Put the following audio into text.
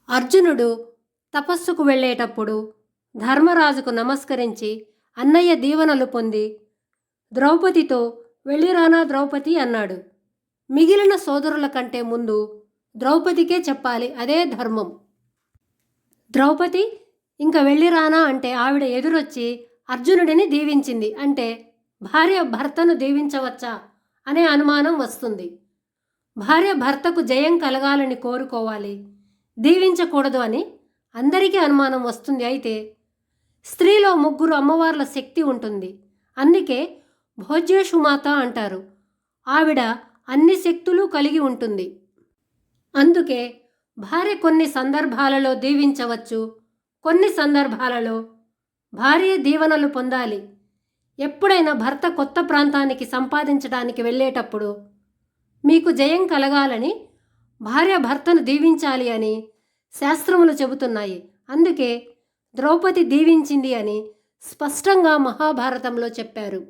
అర్జునుడు తపస్సుకు వెళ్ళేటప్పుడు ధర్మరాజుకు నమస్కరించి అన్నయ్య దీవెనలు పొంది ద్రౌపదితో వెళ్ళిరానా ద్రౌపది అన్నాడు. మిగిలిన సోదరుల కంటే ముందు ద్రౌపదికే చెప్పాలి, అదే ధర్మం. ద్రౌపది ఇంక వెళ్ళిరానా అంటే ఆవిడ ఎదురొచ్చి అర్జునుడిని దీవించింది అంటే భార్య భర్తను దీవించవచ్చా అనే అనుమానం వస్తుంది. భార్య భర్తకు జయం కలగాలని కోరుకోవాలి, దీవించకూడదు అని అందరికీ అనుమానం వస్తుంది. అయితే స్త్రీలో ముగ్గురు అమ్మవార్ల శక్తి ఉంటుంది. అందుకే భోజ్యేషుమాత అంటారు. ఆవిడ అన్ని శక్తులు కలిగి ఉంటుంది. అందుకే భార్య కొన్ని సందర్భాలలో దీవించవచ్చు, కొన్ని సందర్భాలలో భార్య దీవెనలు పొందాలి. ఎప్పుడైనా భర్త కొత్త ప్రాంతానికి సంపాదించడానికి వెళ్ళేటప్పుడు మీకు జయం కలగాలని భార్య భర్తను దీవించాలి అని శాస్త్రములు చెబుతున్నాయి. అందుకే ద్రౌపది దీవించింది అని స్పష్టంగా మహాభారతంలో చెప్పారు.